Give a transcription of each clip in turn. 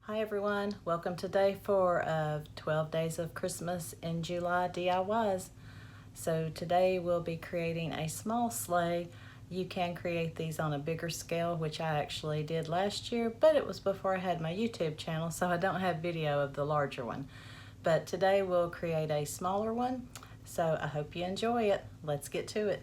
Hi everyone, welcome to day 4 of 12 days of Christmas in July DIYs. So today we'll be creating a small sleigh. You can create these on a bigger scale, which I actually did last year, but it was before I had my YouTube channel, so I don't have video of the larger one. But today we'll create a smaller one, so I hope you enjoy it. Let's get to it.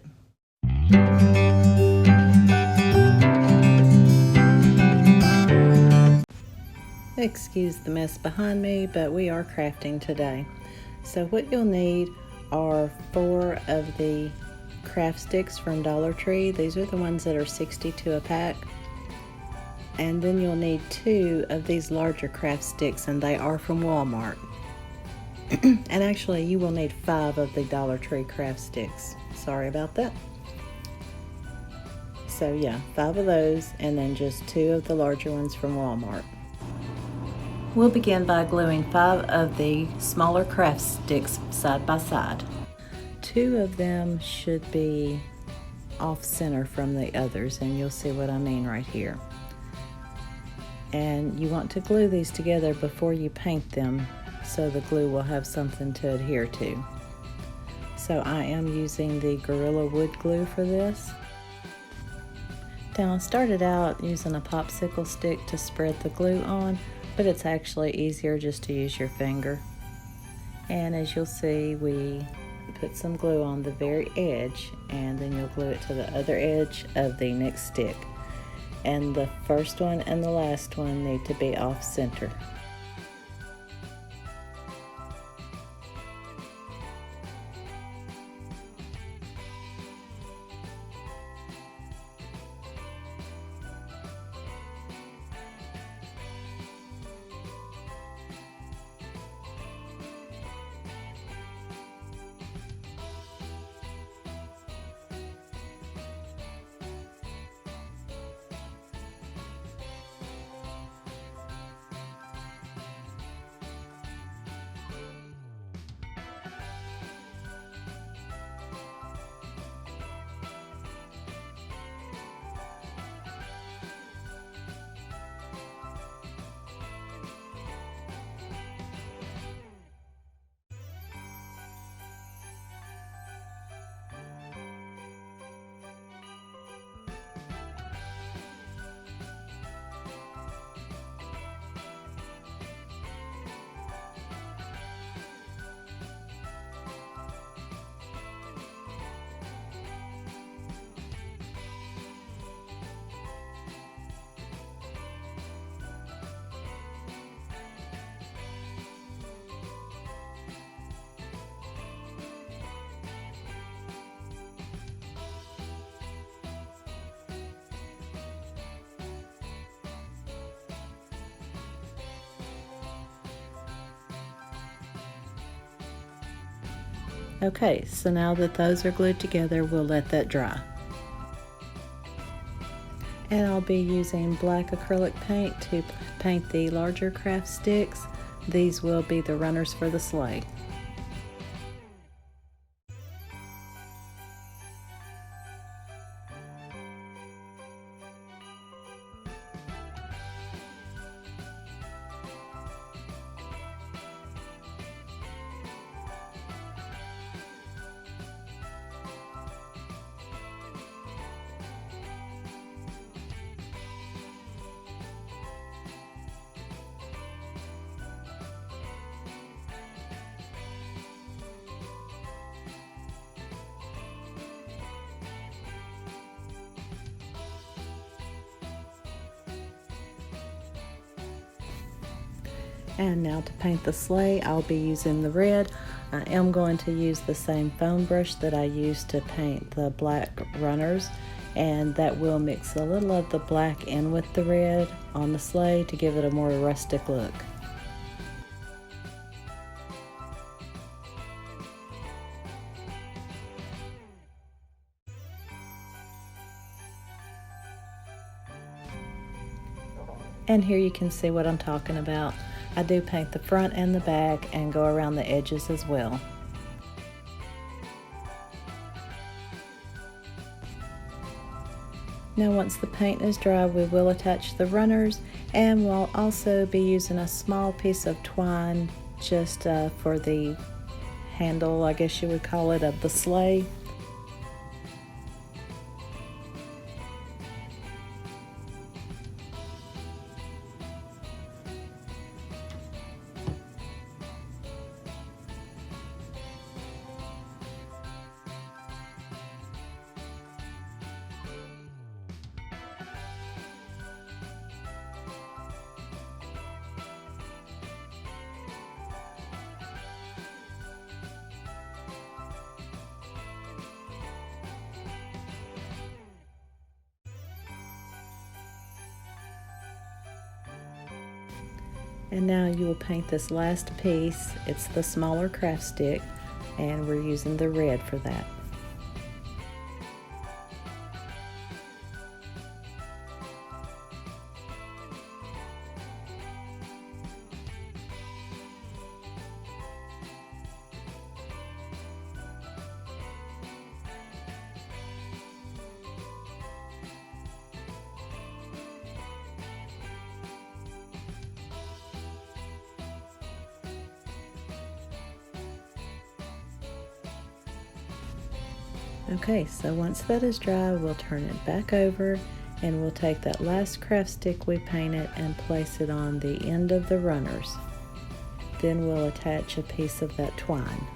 Excuse the mess behind me, but we are crafting today. So what you'll need are 4 of the craft sticks from Dollar Tree. These are the ones that are 62 a pack. And then you'll need 2 of these larger craft sticks, and they are from Walmart. And actually you will need 5 of the Dollar Tree craft sticks. Sorry about that. So yeah, 5 of those, and then just 2 of the larger ones from Walmart. We'll begin by gluing 5 of the smaller craft sticks side by side. 2 of them should be off center from the others, and you'll see what I mean right here. And you want to glue these together before you paint them, so the glue will have something to adhere to. So I am using the Gorilla Wood glue for this. Now I started out using a popsicle stick to spread the glue on, but it's actually easier just to use your finger. And as you'll see, we put some glue on the very edge, and then you'll glue it to the other edge of the next stick. And the first one and the last one need to be off center. Okay, so now that those are glued together, we'll let that dry. And I'll be using black acrylic paint to paint the larger craft sticks. These will be the runners for the sleigh. And now to paint the sleigh, I'll be using the red. I am going to use the same foam brush that I used to paint the black runners, and that will mix a little of the black in with the red on the sleigh to give it a more rustic look. And here you can see what I'm talking about. I do paint the front and the back and go around the edges as well. Now once the paint is dry, we will attach the runners, and we'll also be using a small piece of twine just for the handle, I guess you would call it, of the sleigh. And now you will paint this last piece. It's the smaller craft stick, and we're using the red for that. Okay, so once that is dry, we'll turn it back over, and we'll take that last craft stick we painted and place it on the end of the runners. Then we'll attach a piece of that twine.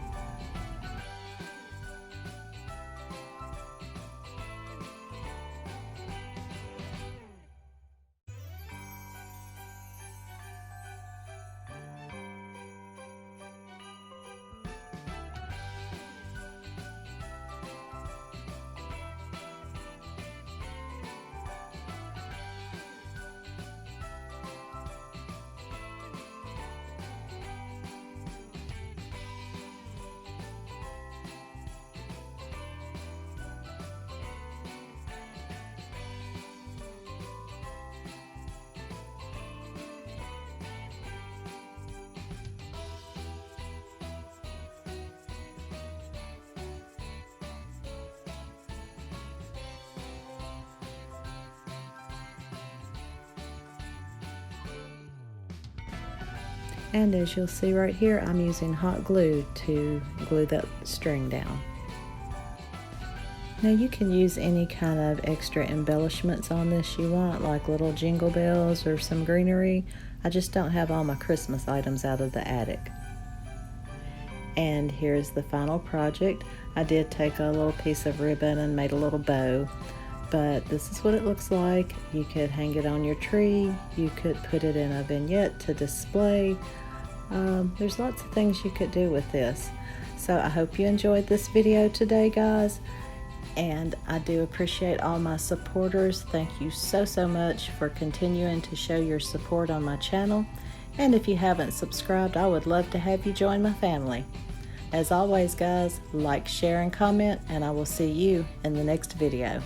And as you'll see right here, I'm using hot glue to glue that string down. Now you can use any kind of extra embellishments on this you want, like little jingle bells or some greenery. I just don't have all my Christmas items out of the attic. And here's the final project. I did take a little piece of ribbon and made a little bow, but this is what it looks like. You could hang it on your tree, you could put it in a vignette to display. There's lots of things you could do with this. So I hope you enjoyed this video today, guys, and I do appreciate all my supporters. Thank you so much for continuing to show your support on my channel, and if you haven't subscribed, I would love to have you join my family. As always, guys, like, share, and comment, and I will see you in the next video.